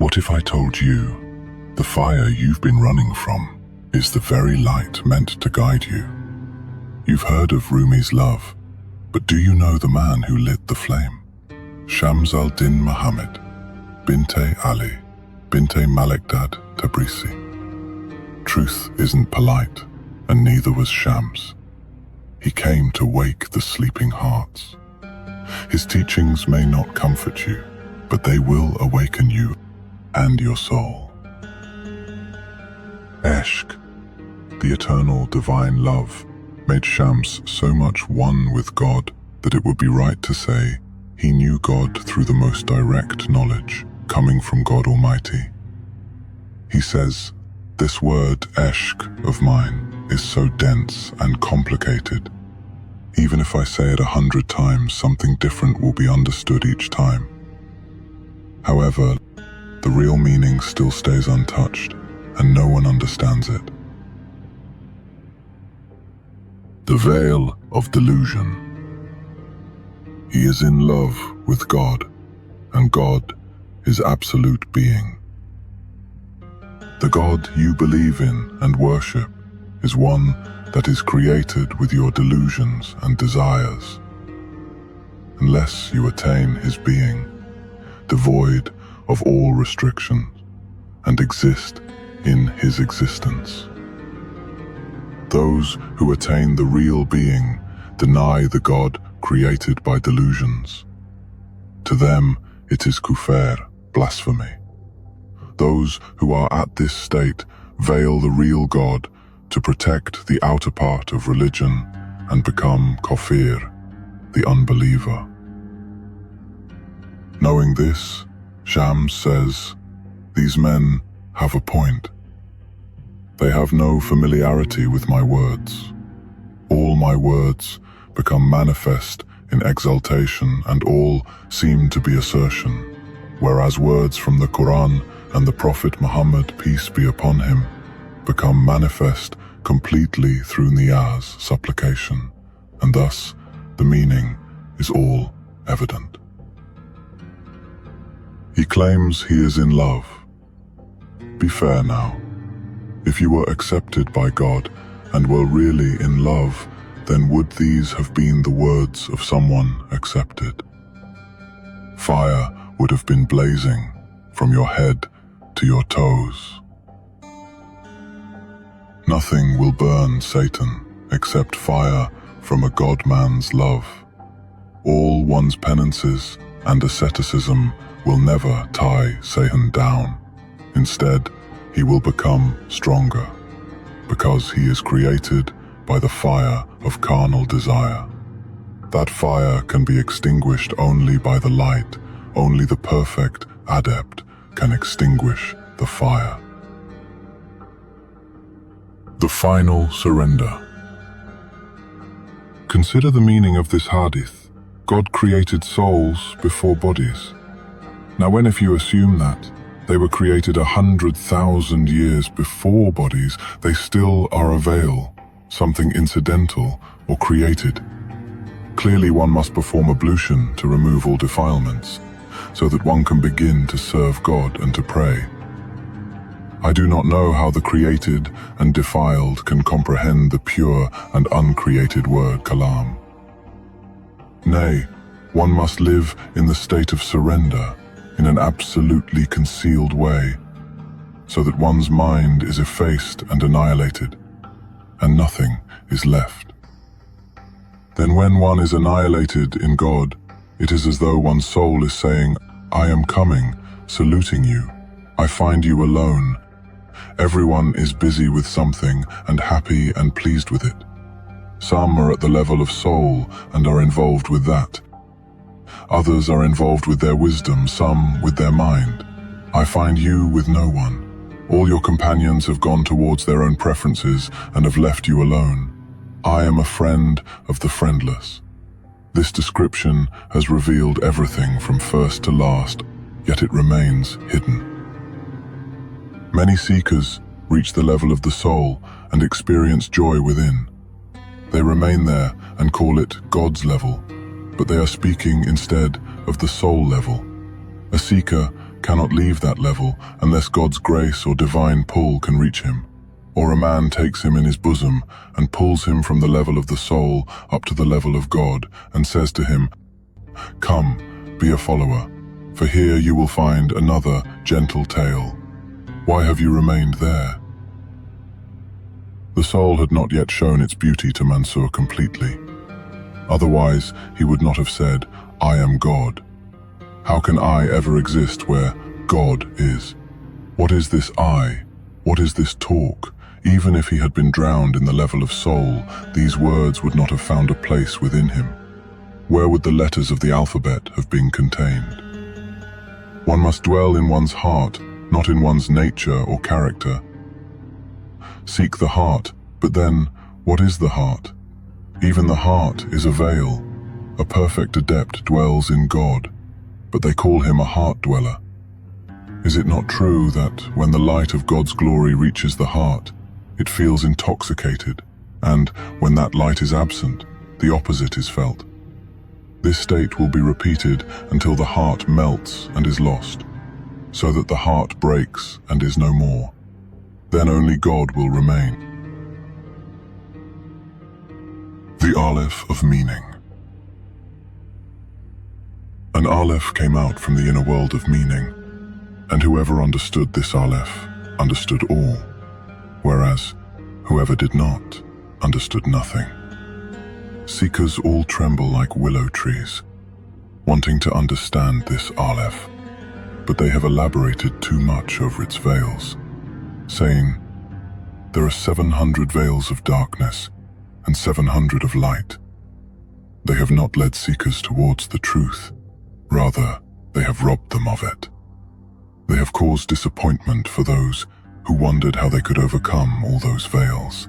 What if I told you the fire you've been running from is the very light meant to guide you? You've heard of Rumi's love, but do you know the man who lit the flame? Shams al-Din Muhammad, Binte Ali, Binte Maqalat Tabrizi. Truth isn't polite, and neither was Shams. He came to wake the sleeping hearts. His teachings may not comfort you, but they will awaken you and your soul. Eshq, the eternal divine love, made Shams so much one with God that it would be right to say he knew God through the most direct knowledge coming from God Almighty. He says, "This word Eshq of mine is so dense and complicated. Even if I say it 100 times, something different will be understood each time. However, the real meaning still stays untouched, and no one understands it." The veil of delusion. He is in love with God, and God is absolute being. The God you believe in and worship is one that is created with your delusions and desires. Unless you attain his being, devoid of all restrictions, and exist in his existence. Those who attain the real being deny the God created by delusions. To them it is kufr, blasphemy. Those who are at this state veil the real God to protect the outer part of religion and become kafir, the unbeliever. Knowing this, Shams says, these men have a point. They have no familiarity with my words. All my words become manifest in exaltation, and all seem to be assertion, whereas words from the Quran and the Prophet Muhammad, peace be upon him, become manifest completely through niyaz, supplication, and thus the meaning is all evident. He claims he is in love. Be fair now. If you were accepted by God and were really in love, then would these have been the words of someone accepted? Fire would have been blazing from your head to your toes. Nothing will burn Satan except fire from a God-man's love. All one's penances and asceticism will never tie Satan down. Instead, he will become stronger, because he is created by the fire of carnal desire. That fire can be extinguished only by the light. Only the perfect adept can extinguish the fire. The final surrender. Consider the meaning of this hadith. God created souls before bodies. Now when if you assume that they were created 100,000 years before bodies, they still are a veil, something incidental or created. Clearly one must perform ablution to remove all defilements, so that one can begin to serve God and to pray. I do not know how the created and defiled can comprehend the pure and uncreated word kalam. Nay, one must live in the state of surrender, in an absolutely concealed way, so that one's mind is effaced and annihilated, and nothing is left. Then when one is annihilated in God, it is as though one's soul is saying, I am coming, saluting you. I find you alone. Everyone is busy with something and happy and pleased with it. Some are at the level of soul and are involved with that. Others are involved with their wisdom, some with their mind. I find you with no one. All your companions have gone towards their own preferences and have left you alone. I am a friend of the friendless. This description has revealed everything from first to last, yet it remains hidden. Many seekers reach the level of the soul and experience joy within. They remain there and call it God's level, but they are speaking instead of the soul level. A seeker cannot leave that level unless God's grace or divine pull can reach him, or a man takes him in his bosom and pulls him from the level of the soul up to the level of God and says to him, "Come, be a follower, for here you will find another gentle tale. Why have you remained there?" The soul had not yet shown its beauty to Mansur completely. Otherwise, he would not have said, "I am God." How can I ever exist where God is? What is this I? What is this talk? Even if he had been drowned in the level of soul, these words would not have found a place within him. Where would the letters of the alphabet have been contained? One must dwell in one's heart, not in one's nature or character. Seek the heart, but then, what is the heart? Even the heart is a veil. A perfect adept dwells in God, but they call him a heart dweller. Is it not true that when the light of God's glory reaches the heart, it feels intoxicated, and when that light is absent, the opposite is felt? This state will be repeated until the heart melts and is lost, so that the heart breaks and is no more. Then only God will remain. The Aleph of meaning. An Aleph came out from the inner world of meaning, and whoever understood this Aleph understood all, whereas whoever did not understood nothing. Seekers all tremble like willow trees, wanting to understand this Aleph, but they have elaborated too much over its veils, saying, "There are 700 veils of darkness and 700 of light." They have not led seekers towards the truth. Rather, they have robbed them of it. They have caused disappointment for those who wondered how they could overcome all those veils.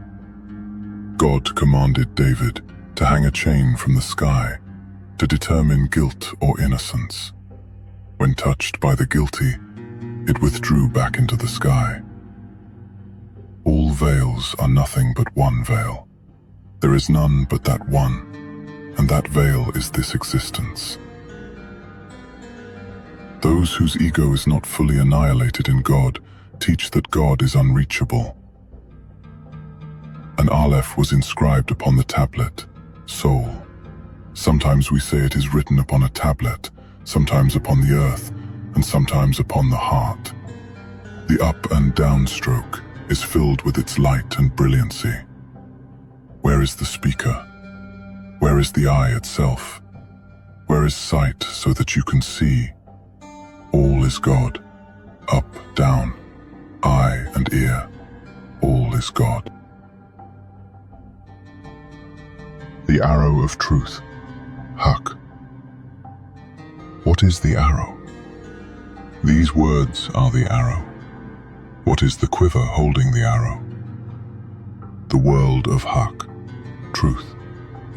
God commanded David to hang a chain from the sky to determine guilt or innocence. When touched by the guilty, it withdrew back into the sky. All veils are nothing but one veil. There is none but that one, and that veil is this existence. Those whose ego is not fully annihilated in God teach that God is unreachable. An Aleph was inscribed upon the tablet, soul. Sometimes we say it is written upon a tablet, sometimes upon the earth, and sometimes upon the heart. The up and down stroke is filled with its light and brilliancy. Where is the speaker? Where is the eye itself? Where is sight so that you can see? All is God. Up, down, eye and ear. All is God. The arrow of truth. Haq. What is the arrow? These words are the arrow. What is the quiver holding the arrow? The world of Haq, truth,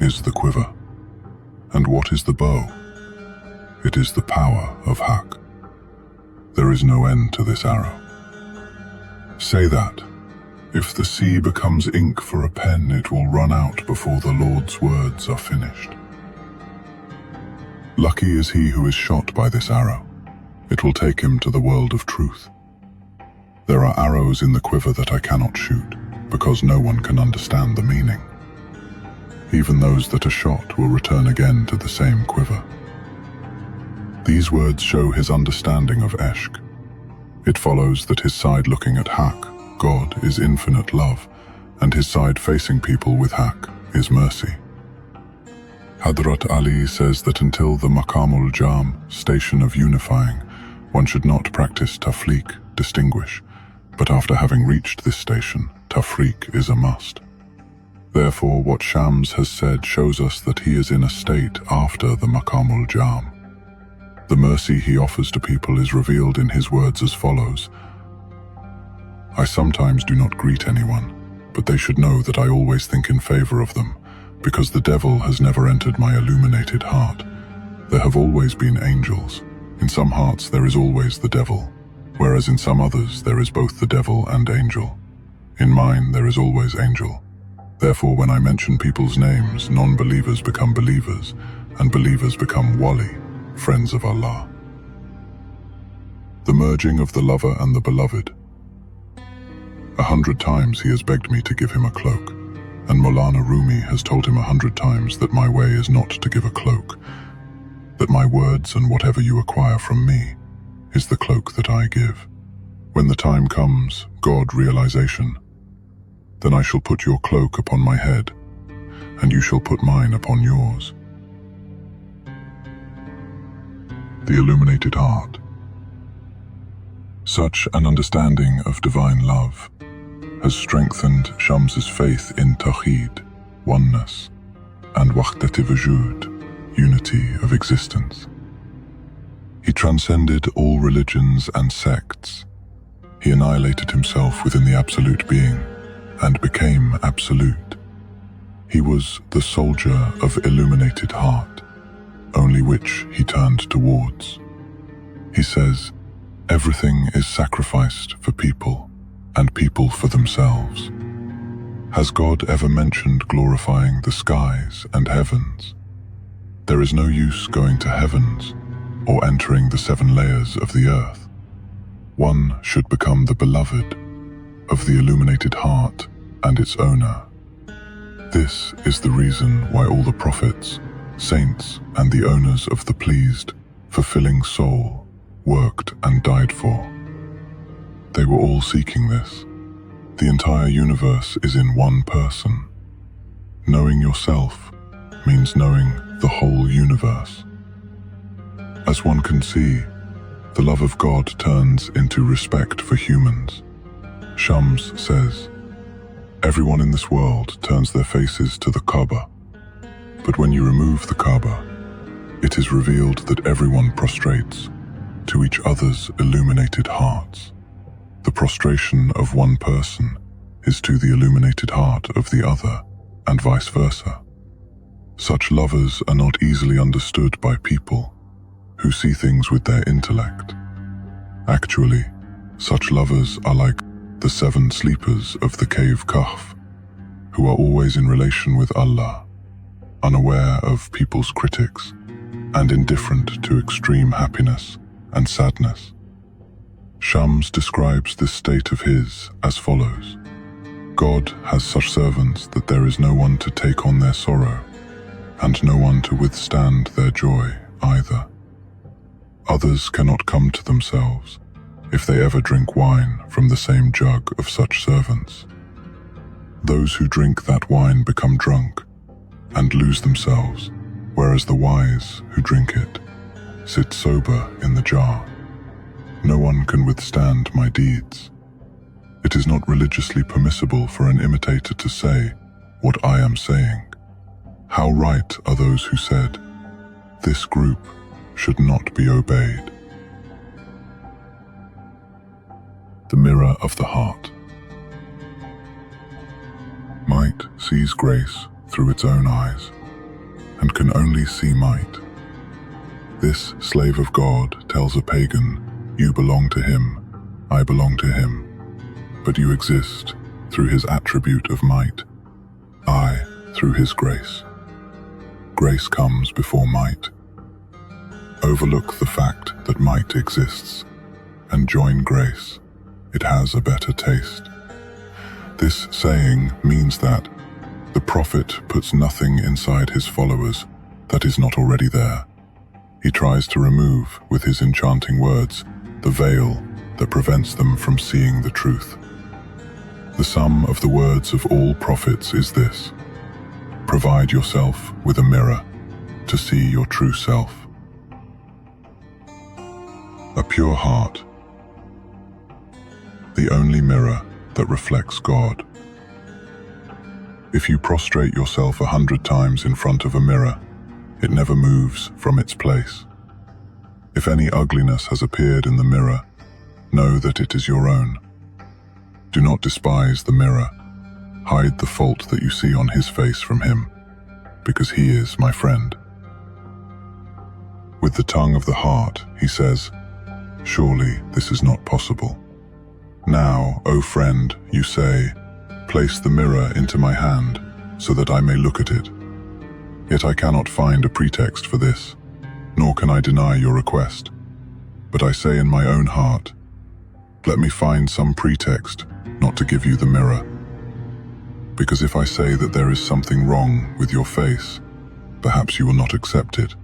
is the quiver. And what is the bow? It is the power of Haq. There is no end to this arrow. Say that, if the sea becomes ink for a pen, it will run out before the Lord's words are finished. Lucky is he who is shot by this arrow. It will take him to the world of truth. There are arrows in the quiver that I cannot shoot, because no one can understand the meaning. Even those that are shot will return again to the same quiver. These words show his understanding of Eshq. It follows that his side looking at Haq, God, is infinite love, and his side facing people with Haq is mercy. Hadrat Ali says that until the Maqamul Jam, station of unifying, one should not practice tafliq, distinguish, but after having reached this station, tafriq is a must. Therefore, what Shams has said shows us that he is in a state after the Maqamul Jam. The mercy he offers to people is revealed in his words as follows: I sometimes do not greet anyone, but they should know that I always think in favor of them, because the devil has never entered my illuminated heart. There have always been angels. In some hearts there is always the devil, whereas in some others there is both the devil and angel. In mine there is always angel. Therefore, when I mention people's names, non-believers become believers, and believers become wali, friends of Allah. the merging of the lover and the beloved. 100 times he has begged me to give him a cloak, and Maulana Rumi has told him 100 times that my way is not to give a cloak, that my words and whatever you acquire from me is the cloak that I give. When the time comes, God realization, then I shall put your cloak upon my head, and you shall put mine upon yours. The illuminated heart. Such an understanding of divine love has strengthened Shams's faith in Tawheed, oneness, and Wahdat-e-Wujud, unity of existence. He transcended all religions and sects. He annihilated himself within the absolute being and became absolute. He was the soldier of illuminated heart, only which he turned towards. He says, everything is sacrificed for people, and people for themselves. Has God ever mentioned glorifying the skies and heavens? There is no use going to heavens or entering the 7 layers of the earth. One should become the beloved of the illuminated heart and its owner. This is the reason why all the prophets, saints, and the owners of the pleased, fulfilling soul worked and died for. They were all seeking this. The entire universe is in one person. Knowing yourself means knowing the whole universe. As one can see, the love of God turns into respect for humans. Shams says, everyone in this world turns their faces to the Kaaba, but when you remove the Kaaba, it is revealed that everyone prostrates to each other's illuminated hearts. The prostration of one person is to the illuminated heart of the other, and vice versa. Such lovers are not easily understood by people who see things with their intellect. Actually, such lovers are like the 7 sleepers of the cave Kahf, who are always in relation with Allah, unaware of people's critics, and indifferent to extreme happiness and sadness. Shams describes this state of his as follows. God has such servants that there is no one to take on their sorrow, and no one to withstand their joy either. Others cannot come to themselves if they ever drink wine from the same jug of such servants. Those who drink that wine become drunk and lose themselves, whereas the wise who drink it sit sober in the jar. No one can withstand my deeds. It is not religiously permissible for an imitator to say what I am saying. How right are those who said, this group should not be obeyed. The mirror of the heart. Might sees grace through its own eyes, and can only see might. This slave of God tells a pagan, you belong to him, I belong to him, but you exist through his attribute of might, I through his grace. Grace comes before might. Overlook the fact that might exists, and join grace. It has a better taste. This saying means that the prophet puts nothing inside his followers that is not already there. He tries to remove, with his enchanting words, the veil that prevents them from seeing the truth. The sum of the words of all prophets is this: provide yourself with a mirror to see your true self. A pure heart, the only mirror that reflects God. If you prostrate yourself 100 times in front of a mirror, it never moves from its place. If any ugliness has appeared in the mirror, know that it is your own. Do not despise the mirror. Hide the fault that you see on his face from him, because he is my friend. With the tongue of the heart, he says, surely this is not possible. Now, O friend, you say, place the mirror into my hand, so that I may look at it. Yet I cannot find a pretext for this, nor can I deny your request. But I say in my own heart, let me find some pretext not to give you the mirror. Because if I say that there is something wrong with your face, perhaps you will not accept it.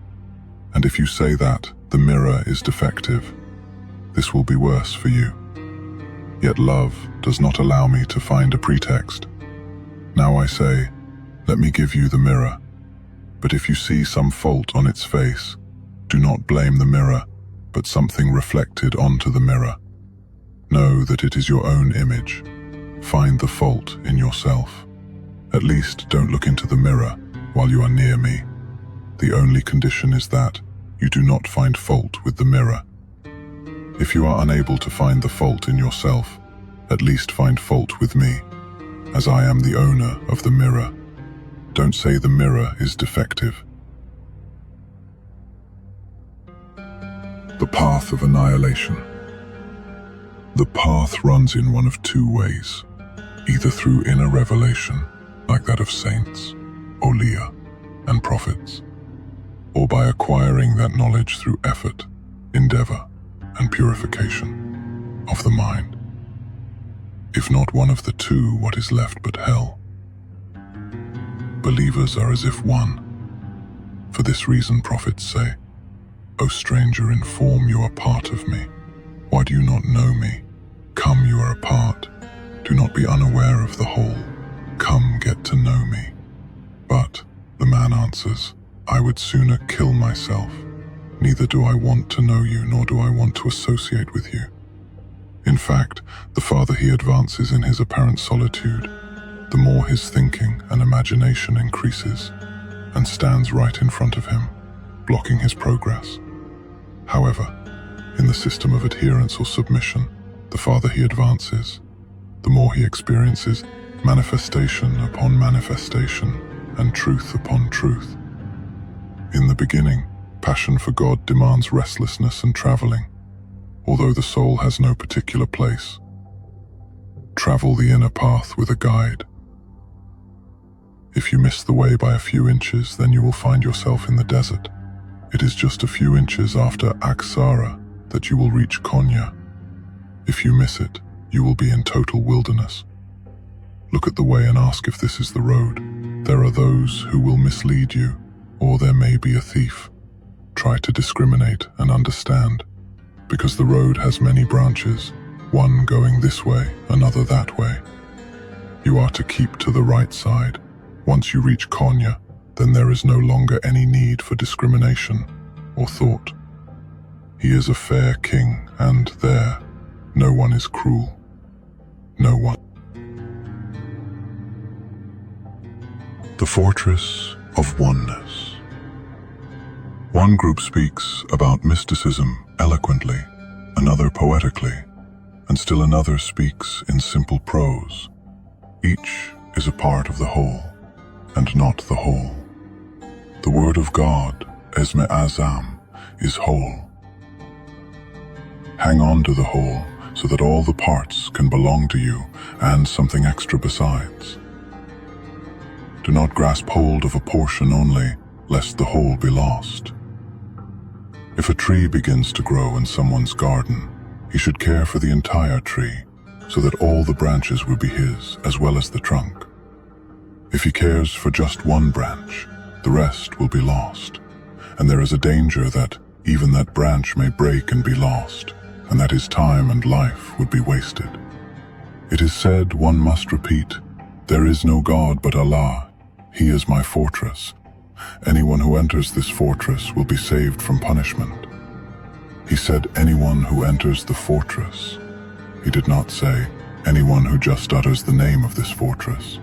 And if you say that the mirror is defective, this will be worse for you. Yet love does not allow me to find a pretext. Now I say, let me give you the mirror. But if you see some fault on its face, do not blame the mirror, but something reflected onto the mirror. Know that it is your own image. Find the fault in yourself. At least don't look into the mirror while you are near me. The only condition is that you do not find fault with the mirror. If you are unable to find the fault in yourself, at least find fault with me, as I am the owner of the mirror. Don't say the mirror is defective. The path of annihilation. The path runs in one of two ways, either through inner revelation, like that of saints, awliya, and prophets, or by acquiring that knowledge through effort, endeavor, and purification of the mind. If not one of the two, what is left but hell? Believers are as if one. For this reason prophets say, O stranger, inform you are part of me. Why do you not know me? Come, you are a part. Do not be unaware of the whole. Come, get to know me. But the man answers, I would sooner kill myself. Neither do I want to know you, nor do I want to associate with you. In fact, the farther he advances in his apparent solitude, the more his thinking and imagination increases and stands right in front of him, blocking his progress. However, in the system of adherence or submission, the farther he advances, the more he experiences manifestation upon manifestation and truth upon truth. In the beginning, passion for God demands restlessness and traveling, although the soul has no particular place. Travel the inner path with a guide. If you miss the way by a few inches, then you will find yourself in the desert. It is just a few inches after Aksara that you will reach Konya. If you miss it, you will be in total wilderness. Look at the way and ask if this is the road. There are those who will mislead you, or there may be a thief. Try to discriminate and understand, because the road has many branches, one going this way, another that way. You are to keep to the right side. Once you reach Konya, then there is no longer any need for discrimination or thought. He is a fair king, and there, no one is cruel. No one. The Fortress of Oneness. One group speaks about mysticism eloquently, another poetically, and still another speaks in simple prose. Each is a part of the whole, and not the whole. The word of God, Esme Azam, is whole. Hang on to the whole, so that all the parts can belong to you, and something extra besides. Do not grasp hold of a portion only, lest the whole be lost. If a tree begins to grow in someone's garden, he should care for the entire tree, so that all the branches will be his, as well as the trunk. If he cares for just one branch, the rest will be lost, and there is a danger that even that branch may break and be lost, and that his time and life would be wasted. It is said, one must repeat, there is no God but Allah. He is my fortress. Anyone who enters this fortress will be saved from punishment. He said, anyone who enters the fortress. He did not say, anyone who just utters the name of this fortress.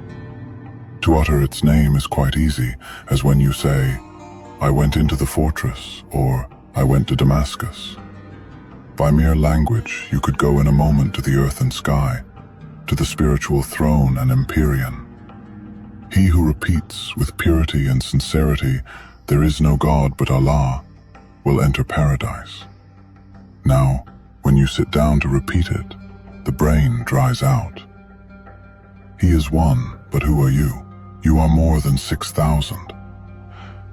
To utter its name is quite easy, as when you say, I went into the fortress, or I went to Damascus. By mere language, you could go in a moment to the earth and sky, to the spiritual throne and empyrean. He who repeats with purity and sincerity, there is no God but Allah, will enter paradise. Now, when you sit down to repeat it, the brain dries out. He is one, but who are you? You are more than 6,000.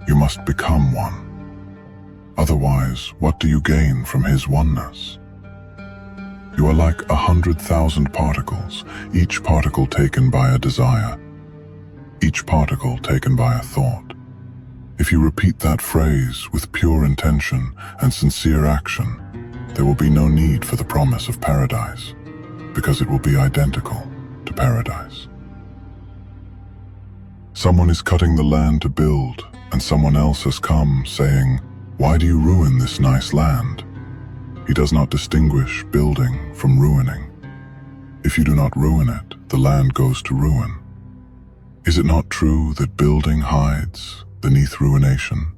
You must become one. Otherwise, what do you gain from his oneness? You are like 100,000 particles, each particle taken by a desire, each particle taken by a thought. If you repeat that phrase with pure intention and sincere action, there will be no need for the promise of paradise, because it will be identical to paradise. Someone is cutting the land to build, and someone else has come saying, "Why do you ruin this nice land?" He does not distinguish building from ruining. If you do not ruin it, the land goes to ruin. Is it not true that building hides beneath ruination?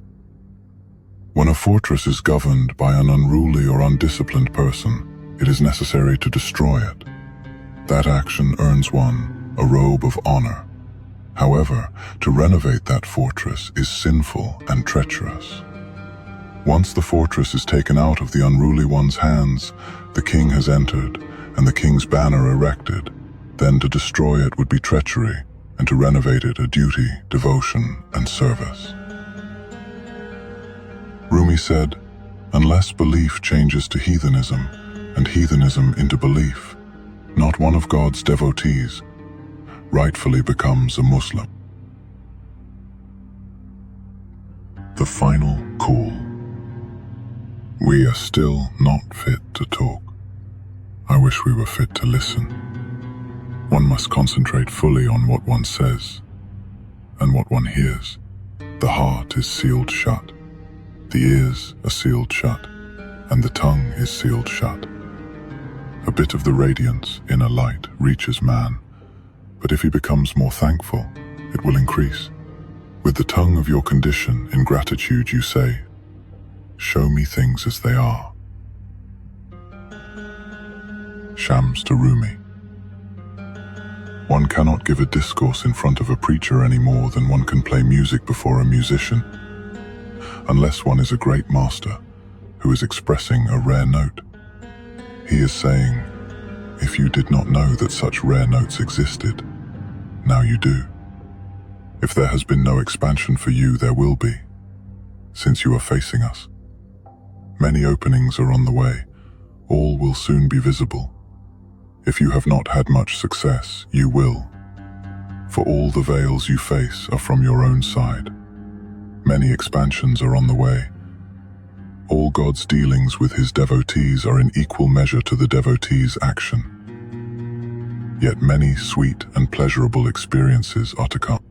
When a fortress is governed by an unruly or undisciplined person, it is necessary to destroy it. That action earns one a robe of honor. However, to renovate that fortress is sinful and treacherous. Once the fortress is taken out of the unruly one's hands, the king has entered and the king's banner erected. Then to destroy it would be treachery, and to renovate it a duty, devotion, and service. Rumi said, "Unless belief changes to heathenism, and heathenism into belief, not one of God's devotees rightfully becomes a Muslim." The final call. We are still not fit to talk. I wish we were fit to listen. One must concentrate fully on what one says and what one hears. The heart is sealed shut, the ears are sealed shut, and the tongue is sealed shut. A bit of the radiance, inner light, reaches man, but if he becomes more thankful, it will increase. With the tongue of your condition, in gratitude you say, "Show me things as they are." Shams Tabrizi. One cannot give a discourse in front of a preacher any more than one can play music before a musician, unless one is a great master who is expressing a rare note. He is saying, "If you did not know that such rare notes existed, now you do. If there has been no expansion for you, there will be, since you are facing us. Many openings are on the way, all will soon be visible. If you have not had much success, you will, for all the veils you face are from your own side. Many expansions are on the way. All God's dealings with his devotees are in equal measure to the devotee's action. Yet many sweet and pleasurable experiences are to come.